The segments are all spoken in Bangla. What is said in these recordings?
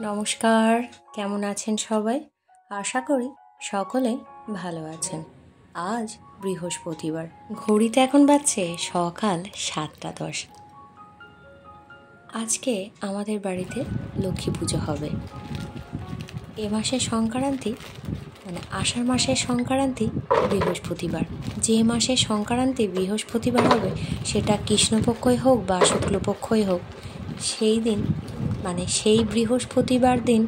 নমস্কার, কেমন আছেন সবাই? আশা করি সকলে ভালো আছেন। আজ বৃহস্পতিবার, ঘড়িতে এখন বাজছে সকাল 7:10। আজকে আমাদের বাড়িতে লক্ষ্মী পুজো হবে। এ মাসের সংক্রান্তি আষাঢ় মাসের সংক্রান্তি বৃহস্পতিবার। যে মাসের সংক্রান্তি বৃহস্পতিবার হবে সেটা কৃষ্ণপক্ষই হোক বা শুক্লপক্ষই হোক, সেই দিন সেই বৃহস্পতিবার দিন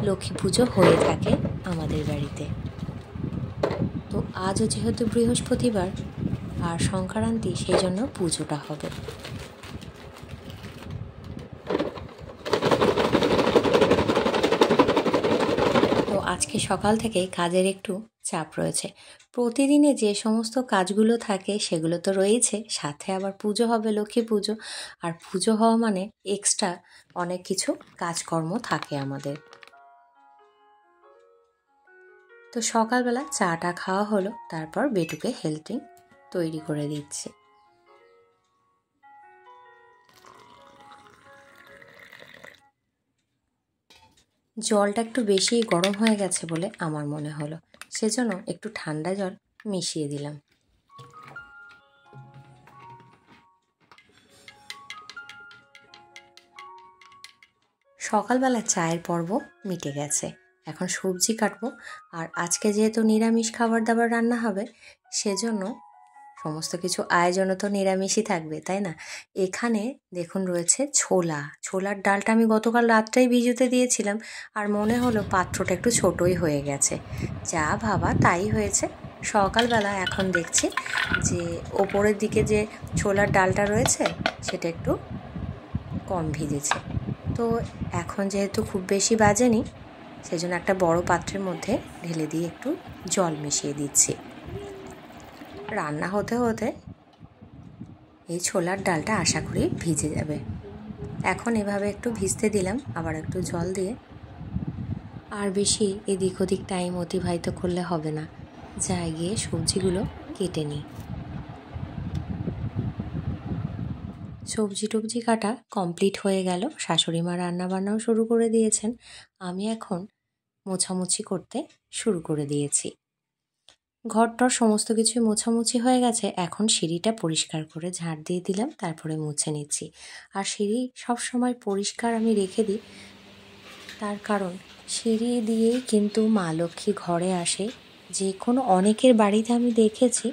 লক্ষ্মী পুজো হয়ে থাকে আমাদের বাড়িতে। তো আজও যেহেতু বৃহস্পতিবার আর সংক্রান্তি, সেই জন্য পুজোটা হবে। তো আজকে সকাল থেকে কাজের একটু চাপ রয়েছে। প্রতিদিনে যে সমস্ত কাজগুলো থাকে সেগুলো তো রয়েছে, সাথে আবার পুজো হবে, লক্ষ্মী পুজো। আর পুজো হওয়া মানে এক্সট্রা অনেক কিছু কাজকর্ম থাকে আমাদের। তো সকালবেলা চাটা খাওয়া হলো, তারপর বেটুকে হেলথ তৈরি করে দিচ্ছি। জলটা একটু বেশি গরম হয়ে গেছে বলে আমার মনে হলো, সেজন্য একটু ঠান্ডা জল মিশিয়ে দিলাম। সকালবেলা চায়ের পর্ব মিটে গেছে, এখন সবজি কাটবো। আর আজকে যেহেতু নিরামিষ খাবার দাবার রান্না হবে, সেজন্য সমস্ত কিছু আয়োজনও তো নিরামিষই থাকবে, তাই না? এখানে দেখুন রয়েছে ছোলার ডালটা আমি গতকাল রাত্রেই ভিজোতে দিয়েছিলাম, আর মনে হলো পাত্রটা একটু ছোটই হয়ে গেছে। যা ভাবা তাই হয়েছে। সকালবেলা এখন দেখছি যে ওপরের দিকে যে ছোলার ডালটা রয়েছে সেটা একটু কম ভিজেছে। তো এখন যেহেতু খুব বেশি বাজেনি, সেজন্য একটা বড় পাত্রের মধ্যে ঢেলে দিয়ে একটু জল মিশিয়ে দিচ্ছি। রান্না হতে হতে এই ছোলার ডালটা আশা করি ভিজে যাবে। এখন এভাবে একটু ভিজতে দিলাম, আবার একটু জল দিয়ে। আর বেশি এদিক ওদিক টাইম অতিবাহিত করলে হবে না, যাই গিয়ে সবজিগুলো কেটে নিই। সবজি টবজি কাটা কমপ্লিট হয়ে গেল, শাশুড়ি মা রান্নাবান্নাও শুরু করে দিয়েছেন। আমি এখন মোছামুছি করতে শুরু করে দিয়েছি। ঘরটর সমস্ত কিছুই মোছামুছি হয়ে গেছে। এখন সিঁড়িটা পরিষ্কার করে ঝাড় দিয়ে দিলাম, তারপরে মুছে নিচ্ছি। আর সিঁড়ি সবসময় পরিষ্কার আমি রেখে দিই, তার কারণ সিঁড়ি দিয়েই কিন্তু মা লক্ষ্মী ঘরে আসে। যে কোনো অনেকের বাড়িতে আমি দেখেছি,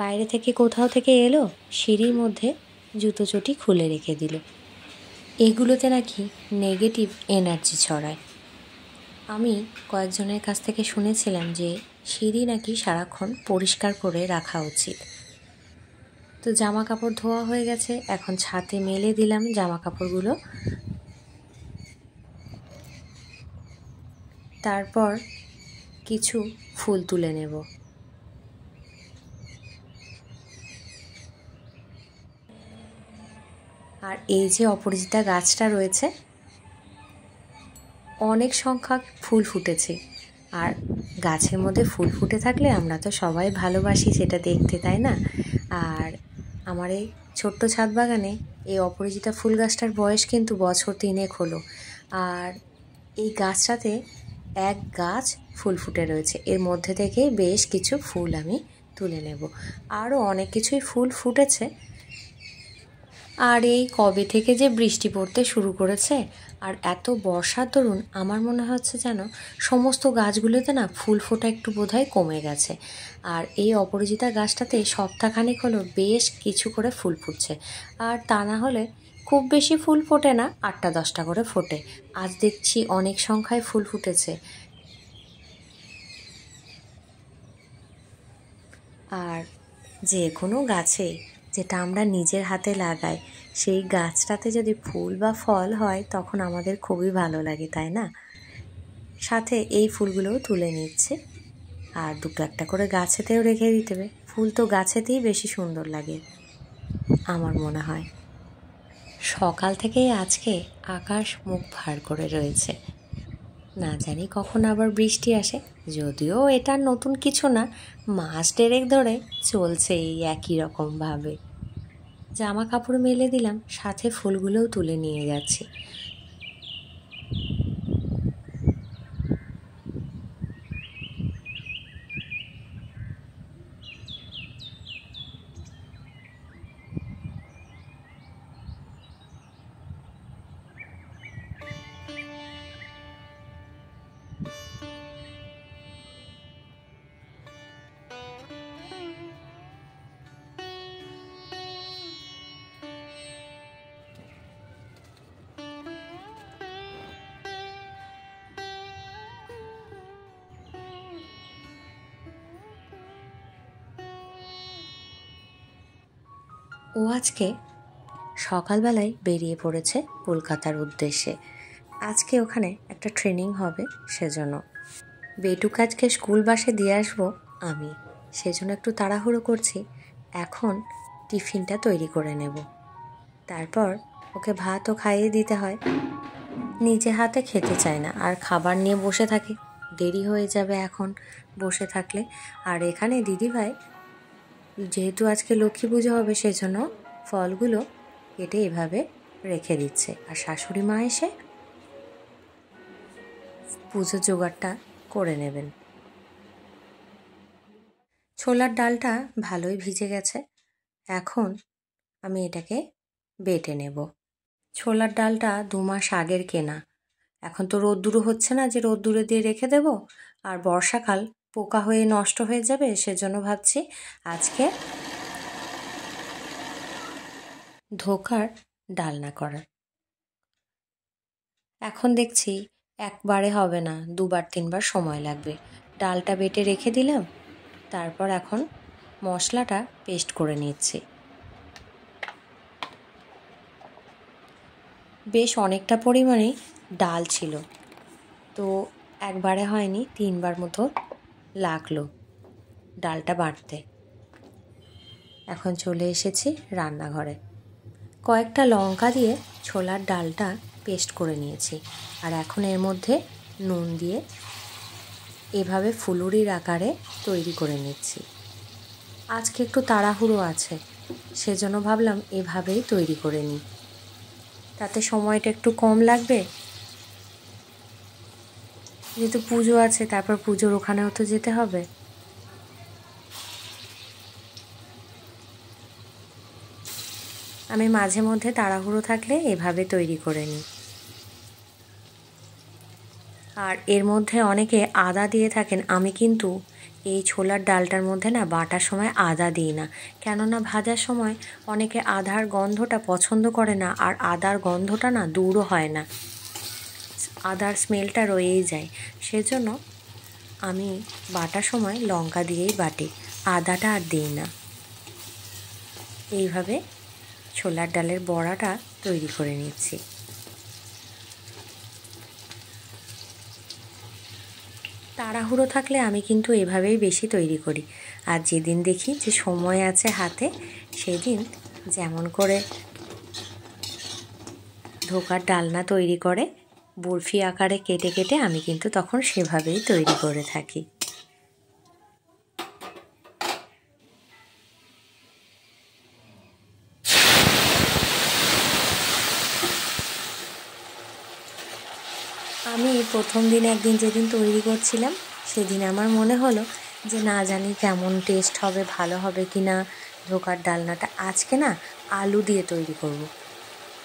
বাইরে থেকে কোথাও থেকে এলো, সিঁড়ির মধ্যে জুতো চটি খুলে রেখে দিল। এগুলোতে নাকি নেগেটিভ এনার্জি ছড়ায়। আমি কয়েকজনের কাছ থেকে শুনেছিলাম যে সিঁড়ি নাকি সারাক্ষণ পরিষ্কার করে রাখা উচিত। তো জামা কাপড় ধোয়া হয়ে গেছে, এখন ছাদে মেলে দিলাম জামা কাপড়গুলো। তারপর কিছু ফুল তুলে নেব। আর এই যে অপরাজিতা গাছটা রয়েছে, অনেক সংখ্যক ফুল ফুটেছে। আর গাছের মধ্যে ফুল ফুটে থাকলে আমরা তো সবাই ভালোবাসি সেটা দেখতে, তাই না? আর আমার এই ছোট্ট ছাদ বাগানে এই অপরাজিতা ফুল গাছটার বয়স কিন্তু বছর 3 হলো। আর এই গাছটাতে এক গাছ ফুল ফুটে রয়েছে, এর মধ্যে থেকে বেশ কিছু ফুল আমি তুলে নেব। আরও অনেক কিছুই ফুল ফুটেছে। আর এই কবে থেকে যে বৃষ্টি পড়তে শুরু করেছে, আর এত বর্ষার দরুন আমার মনে হচ্ছে যেন সমস্ত গাছগুলোতে না ফুল ফোটা একটু বোধহয় কমে গেছে। আর এই অপরাজিতা গাছটাতে সপ্তাহখানেক হলো বেশ কিছু করে ফুল ফুটছে। আর তা না হলে খুব বেশি ফুল ফোটে না, 8টা-10টা করে ফোটে। আজ দেখছি অনেক সংখ্যায় ফুল ফুটেছে। আর যে কোনো গাছে যেটা আমরা নিজের হাতে লাগাই, সেই গাছটাতে যদি ফুল বা ফল হয় তখন আমাদের খুবই ভালো লাগে, তাই না? সাথে এই ফুলগুলোও তুলে নিচ্ছে। আর দুটো একটা করে গাছেতেও রেখে দিতে হবে। ফুল তো গাছেতেই বেশি সুন্দর লাগে আমার মনে হয়। সকাল থেকেই আজকে আকাশ মুখ ভার করে রয়েছে, না জানি কখন আবার বৃষ্টি আসে। যদিও এটা নতুন কিছু না, মাস দেড়েক ধরে চলছে এই একই রকমভাবে। জামা কাপড় মেলে দিলাম, সাথে ফুলগুলোও তুলে নিয়ে যাচ্ছি। ও আজকে সকালবেলায় বেরিয়ে পড়েছে কলকাতার উদ্দেশ্যে। আজকে ওখানে একটা ট্রেনিং হবে, সেজন্য বেটুকে আজকে স্কুল বাসে দিয়ে আসবো আমি, সেজন্য একটু তাড়াহুড়ো করছি। এখন টিফিনটা তৈরি করে নেব, তারপর ওকে ভাতও খাইয়ে দিতে হয়। নিজে হাতে খেতে চায় না আর খাবার নিয়ে বসে থাকে, দেরি হয়ে যাবে এখন বসে থাকলে। আর এখানে দিদিভাই যেহেতু আজকে লক্ষ্মী পুজো হবে সেজন্য ফলগুলো কেটে এভাবে রেখে দিচ্ছে, আর শাশুড়ি মা এসে পুজোর জোগাড়টা করে নেবেন। ছোলার ডালটা ভালোই ভিজে গেছে, এখন আমি এটাকে বেটে নেব। ছোলার ডালটা 2 মাস আগের কেনা, এখন তো রোদ্দুরও হচ্ছে না যে রোদ্দুরে দিয়ে রেখে দেব, আর বর্ষাকাল পোকা হয়ে নষ্ট হয়ে যাবে, সেজন্য ভাবছি আজকে ধোকার ডালনা করার। এখন দেখছি একবারে হবে না, 2বার 3বার সময় লাগবে। ডালটা বেটে রেখে দিলাম, তারপর এখন মশলাটা পেস্ট করে নিচ্ছি। বেশ অনেকটা পরিমাণে ডাল ছিল, তো একবারে হয়নি, 3বার মতো লাগলো ডালটা বাটতে। এখন চলে এসেছি রান্নাঘরে, কয়েকটা লঙ্কা দিয়ে ছোলার ডালটা পেস্ট করে নিয়েছি, আর এখন এর মধ্যে নুন দিয়ে এভাবে ফুলুরির আকারে তৈরি করে নিচ্ছি। আজকে একটু তাড়াহুড়ো আছে, সেজন্য ভাবলাম এভাবেই তৈরি করে নিই, তাতে সময়টা একটু কম লাগবে। যেহেতু পুজো আছে, তারপর পুজোর ওখানেও তো যেতে হবে। আমি মাঝে মধ্যে তাড়াহুড়ো থাকলে এভাবে তৈরি করে নিই। আর এর মধ্যে অনেকে আদা দিয়ে থাকেন, আমি কিন্তু এই ছোলার ডালটার মধ্যে না বাটার সময় আদা দিই না, কেননা ভাজার সময় অনেকে আদার গন্ধটা পছন্দ করে না, আর আদার গন্ধটা না দূরও হয় না, আদার স্মেলটা রয়েই যায়। সেজন্য আমি বাটার সময় লঙ্কা দিয়েই বাটি, আদাটা আর দিই না। এইভাবে ছোলার ডালের বড়াটা তৈরি করে নিচ্ছি। তাড়াহুড়ো থাকলে আমি কিন্তু এভাবেই বেশি তৈরি করি, আর যেদিন দেখি যে সময় আছে হাতে, সেদিন যেমন করে ধোকার ডালনা তৈরি করে বরফি আকারে কেটে কেটে আমি কিন্তু তখন সেভাবেই তৈরি করে থাকি। আমি প্রথম দিন একদিন যেদিন তৈরি করছিলাম, সেদিন আমার মনে হলো যে না জানি কেমন টেস্ট হবে, ভালো হবে কি না ধোকার ডালনাটা। আজকে না আলু দিয়ে তৈরি করব।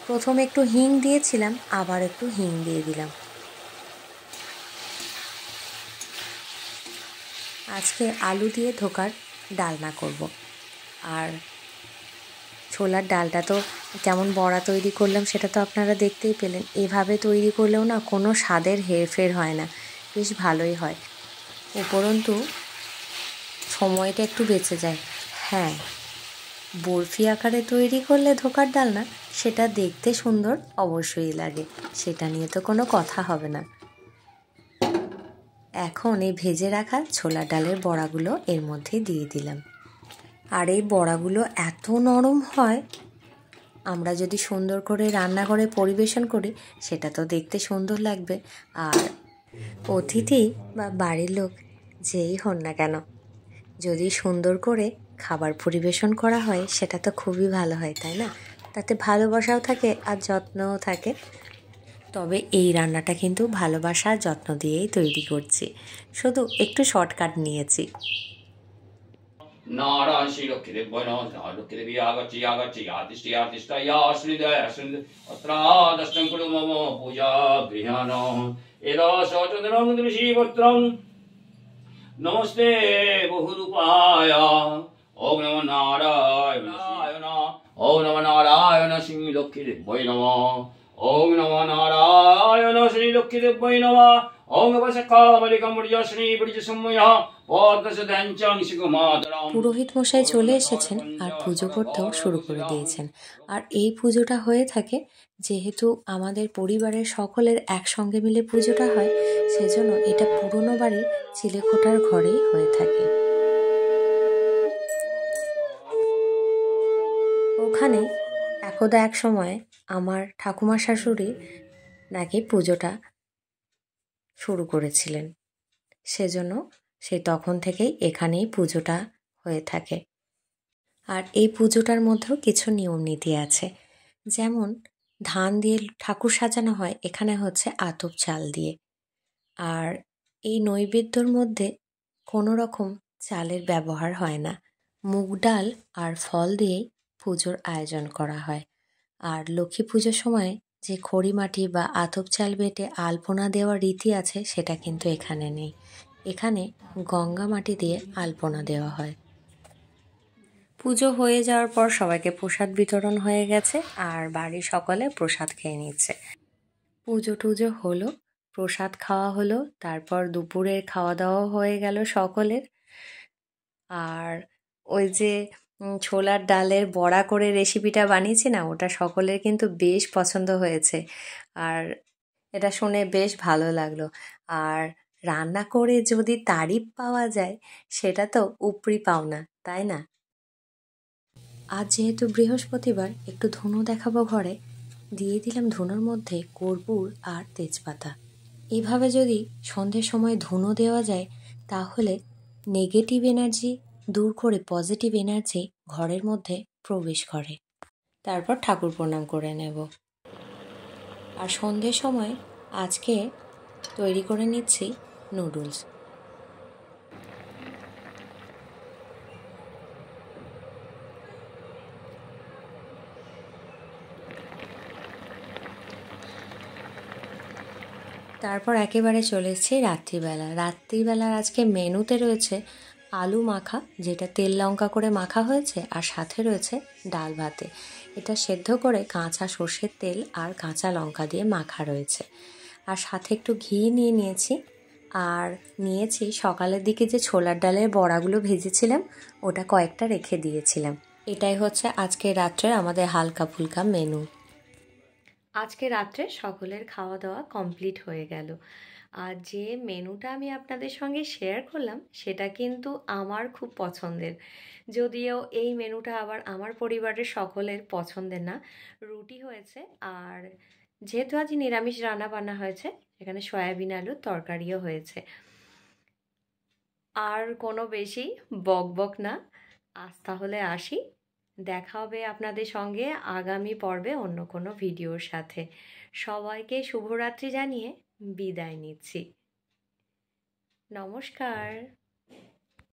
প্রথমে একটু হিং দিয়েছিলাম, আবার একটু হিং দিয়ে দিলাম। আজকে আলু দিয়ে ধোকার ডালনা করব। আর ছোলার ডালটা তো কেমন বড়া তৈরি করলাম সেটা তো আপনারা দেখতেই পেলেন। এভাবে তৈরি করলেও না কোনো স্বাদের হেরফের হয় না, বেশ ভালোই হয়। উপরন্তু সময়টা একটু বেঁচে যায়। হ্যাঁ, বরফি আকারে তৈরি করলে ধোকার ডালনা সেটা দেখতে সুন্দর অবশ্যই লাগে, সেটা নিয়ে তো কোনো কথা হবে না। এখন এই ভেজে রাখা ছোলার ডালের বড়াগুলো এর মধ্যে দিয়ে দিলাম। আর এই বড়াগুলো এত নরম হয়, আমরা যদি সুন্দর করে রান্না করে পরিবেশন করি সেটা তো দেখতে সুন্দর লাগবে। আর অতিথি বা বাড়ির লোক যেই হন না কেন, যদি সুন্দর করে খাবার পরিবেশন করা হয় সেটা তো খুবই ভালো হয়, তাই না? তাতে ভালোবাসাও থাকে আর যত্নও থাকে। তবে এই রান্নাটা কিন্তু ভালোবাসা আর যত্ন দিয়েই তৈরি করছি, শুধু একটু শর্টকাট নিয়েছি। নারায়ণ শ্রী লক্ষ্মী দেব লক্ষ্মী দেবী আগচ্ছি আগচ্ছি আতিষ্ঠি আতিষ্ঠ শ্রীদয় শ্রী অত্রাদষ্টং কুরু মম পূজা গৃহাণ এদশচন্দ্রং ঋষিপত্রং নমস্তে বহুরূপায় ওম নমো নারায়ণ ওম নমো নারায়ণ শ্রী লক্ষ্মী দেব নমঃ ওম নমো নারায়ণ শ্রী লক্ষ্মী দেব নমঃ পুরোহিত মশাই চলে এসেছেন আর পুজো করতেও শুরু করে দিয়েছেন। আর এই পুজোটা হয়ে থাকে যেহেতু আমাদের পরিবারের সকলের একসঙ্গে মিলে পুজোটা হয়, সেজন্য এটা পুরনো বাড়ির চিলেকোঠার ঘরেই হয়ে থাকে। ওখানে একদা এক সময় আমার ঠাকুমা শাশুড়ি নাকি পুজোটা শুরু করেছিলেন, সেজন্য সেই তখন থেকেই এখানেই পুজোটা হয়ে থাকে। আর এই পুজোটার মধ্যেও কিছু নিয়ম নীতি আছে, যেমন ধান দিয়ে ঠাকুর সাজানো হয়, এখানে হচ্ছে আতপ চাল দিয়ে। আর এই নৈবেদ্যর মধ্যে কোনো রকম চালের ব্যবহার হয় না, মুগ ডাল আর ফল দিয়েই পুজোর আয়োজন করা হয়। আর লক্ষ্মী পুজোর সময় যে খড়ি মাটি বা আতপ চাল বেটে আলপনা দেওয়ার রীতি আছে, সেটা কিন্তু এখানে নেই। এখানে গঙ্গা মাটি দিয়ে আলপনা দেওয়া হয়। পুজো হয়ে যাওয়ার পর সবাইকে প্রসাদ বিতরণ হয়ে গেছে আর বাড়ির সকলে প্রসাদ খেয়ে নিচ্ছে। পুজো টুজো হলো, প্রসাদ খাওয়া হলো, তারপর দুপুরের খাওয়া দাওয়া হয়ে গেল সকলের। আর ওই যে ছোলার ডালের বড়া করে রেসিপিটা বানিয়েছি না, ওটা সকলের কিন্তু বেশ পছন্দ হয়েছে আর এটা শুনে বেশ ভালো লাগলো। আর রান্না করে যদি তারিফ পাওয়া যায়, সেটা তো উপরি পাওনা, তাই না? আজ যেহেতু বৃহস্পতিবার, একটু ধুনো দেখাবো ঘরে, দিয়ে দিলাম ধুনোর মধ্যে কর্পূর আর তেজপাতা। এইভাবে যদি সন্ধ্যের সময় ধুনো দেওয়া যায়, তাহলে নেগেটিভ এনার্জি দূর করে পজিটিভ এনার্জি ঘরের মধ্যে প্রবেশ করে। তারপর ঠাকুর প্রণাম করে নেব। আর সন্ধ্যের সময় আজকে তৈরি করে নিচ্ছি নুডলস। তারপর একেবারে চলে এসেছি রাত্রিবেলার আজকে মেনুতে রয়েছে আলু মাখা, যেটা তেল লঙ্কা করে মাখা হয়েছে, আর সাথে রয়েছে ডাল ভাতে। এটা সেদ্ধ করে কাঁচা সর্ষের তেল আর কাঁচা লঙ্কা দিয়ে মাখা রয়েছে। আর সাথে একটু ঘি নিয়ে নিয়েছি, আর নিয়েছি সকালের দিকে যে ছোলার ডালের বড়াগুলো ভেজেছিলাম, ওটা কয়েকটা রেখে দিয়েছিলাম। এটাই হচ্ছে আজকে রাত্রের আমাদের হালকা ফুলকা মেনু। আজকে রাত্রে সকলের খাওয়া দাওয়া কমপ্লিট হয়ে গেল। আর যে মেনুটা আমি আপনাদের সঙ্গে শেয়ার করলাম, সেটা কিন্তু আমার খুব পছন্দের, যদিও এই মেনুটা আবার আমার পরিবারের সকলের পছন্দের না। রুটি হয়েছে, আর যেহেতু আজ নিরামিষ রান্না বান্না হয়েছে, এখানে সয়াবিন আলুর তরকারিও হয়েছে। আর কোনো বেশি বকবক না, আজ তাহলে আসি। দেখা হবে আপনাদের সঙ্গে আগামী পর্বে অন্য কোনো ভিডিওর সাথে। সবাইকে শুভরাত্রি জানিয়ে বিদায় নিচ্ছি। নমস্কার।